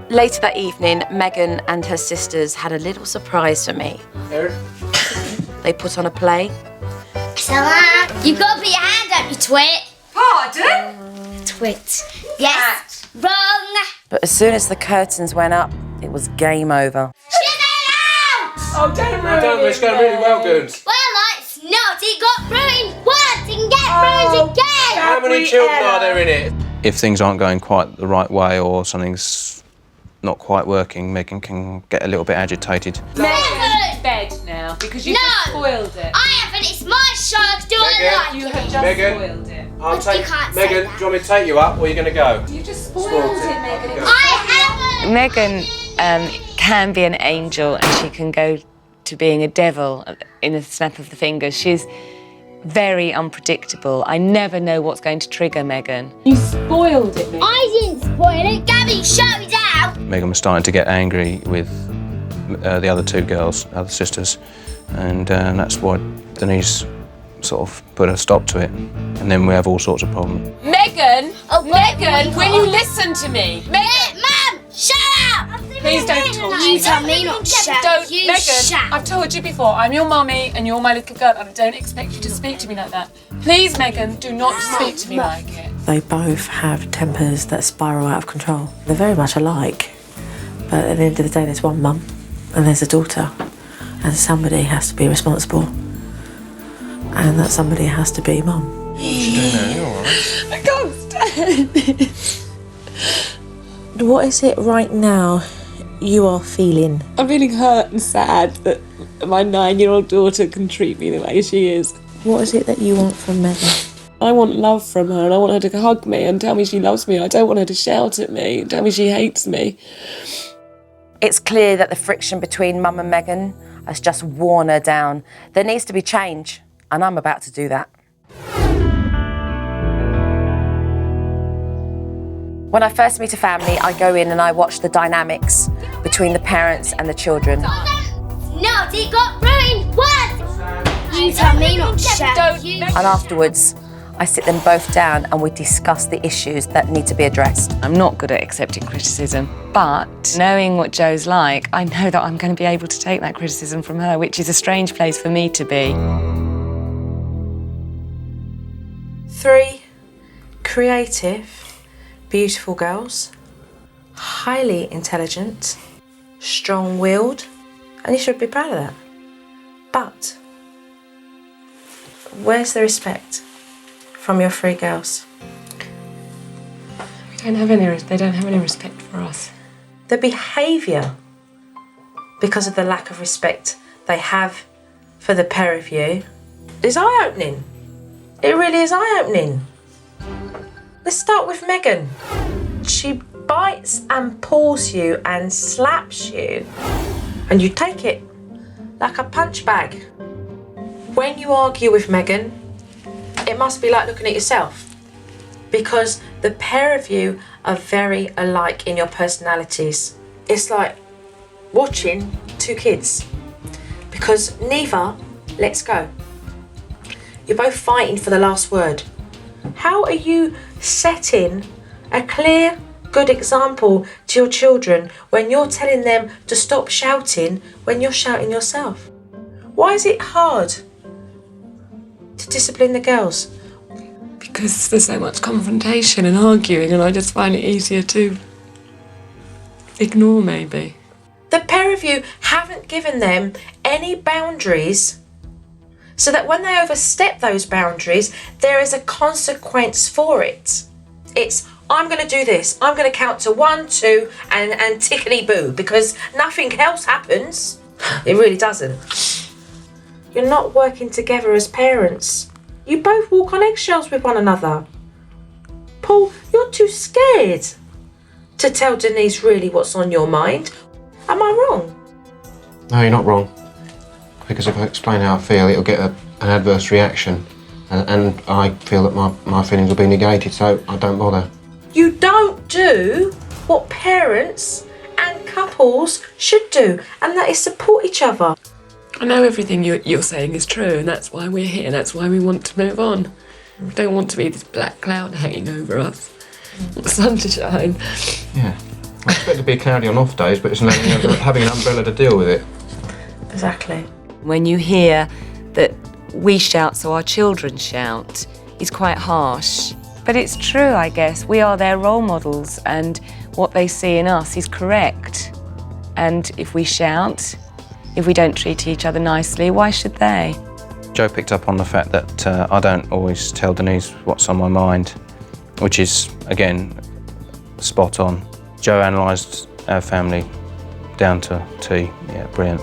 Later that evening, Meghann and her sisters had a little surprise for me. Erin? They put on a play. You've got to put your hand up, you twit. Pardon? Twit. Yes. Wrong. But as soon as the curtains went up, it was game over. Oh, don't No, don't, it's going really well, Goons. Well, it's not. It got ruined once and get ruined again. How many children are there in it? If things aren't going quite the right way or something's not quite working, Meghann can get a little bit agitated. Meghann, bed now, because you just spoiled it. I haven't. It's my show. I do what I like. You have just spoiled it. I'll take... You can't say Meghann, that. do you want me to take you up or are you going to go? You just spoiled it, Meghann. I haven't. Meghann can be an angel and she can go to being a devil in a snap of the fingers. She's very unpredictable. I never know what's going to trigger Meghann. You spoiled it, Meghann. I didn't spoil it. Gabby, shut it down. Meghann was starting to get angry with the other two girls, other sisters, and that's why Denise sort of put a stop to it. And then we have all sorts of problems. Meghann! Oh, Meghann, will you listen to me? Meghann! Mum, shut up. Please don't talk to me. You tell me not to shut. Don't, You Meghann, shut. I've told you before, I'm your mummy and you're my little girl and I don't expect you to speak to me like that. Please, Meghann, do not speak to me like it. They both have tempers that spiral out of control. They're very much alike, but at the end of the day there's one mum and there's a daughter, and somebody has to be responsible, and that somebody has to be mum. I can't stand this. What is it right now you are feeling? I'm feeling hurt and sad that my 9-year-old daughter can treat me the way she is. What is it that you want from Meghann? I want love from her and I want her to hug me and tell me she loves me. I don't want her to shout at me and tell me she hates me. It's clear that the friction between Mum and Meghann has just worn her down. There needs to be change, and I'm about to do that. When I first meet a family, I go in and I watch the dynamics between the parents and the children. No, it got ruined once. You tell me not to shut. And afterwards, I sit them both down and we discuss the issues that need to be addressed. I'm not good at accepting criticism, but knowing what Jo's like, I know that I'm going to be able to take that criticism from her, which is a strange place for me to be. 3 creative, beautiful girls, highly intelligent, strong-willed, and you should be proud of that. But where's the respect from your 3 girls? They don't have any respect for us. The behaviour, because of the lack of respect they have for the pair of you, is eye-opening. It really is eye-opening. Let's start with Meghann. She bites and pulls you and slaps you, and you take it like a punch bag. When you argue with Meghann, it must be like looking at yourself, because the pair of you are very alike in your personalities. It's like watching 2 kids, because neither lets go. You're both fighting for the last word. How are you setting a clear, good example to your children when you're telling them to stop shouting when you're shouting yourself? Why is it hard to discipline the girls? Because there's so much confrontation and arguing and I just find it easier to ignore, maybe. The pair of you haven't given them any boundaries, so that when they overstep those boundaries, there is a consequence for it. It's, I'm going to do this. I'm going to count to 1, 2, and tickety-boo, because nothing else happens. It really doesn't. You're not working together as parents. You both walk on eggshells with one another. Paul, you're too scared to tell Denise really what's on your mind. Am I wrong? No, you're not wrong. Because if I explain how I feel, it'll get an adverse reaction. And I feel that my feelings will be negated, so I don't bother. You don't do what parents and couples should do, and that is support each other. I know everything you're saying is true and that's why we're here, that's why we want to move on. We don't want to be this black cloud hanging over us. The sun to shine. Yeah. I expect it to be cloudy on off days, but it's having an umbrella to deal with it. Exactly. When you hear that we shout so our children shout, it's quite harsh. But it's true, I guess. We are their role models, and what they see in us is correct. And if we shout, if we don't treat each other nicely, why should they? Joe picked up on the fact that I don't always tell Denise what's on my mind, which is, again, spot on. Joe analysed our family down to T. Yeah, brilliant.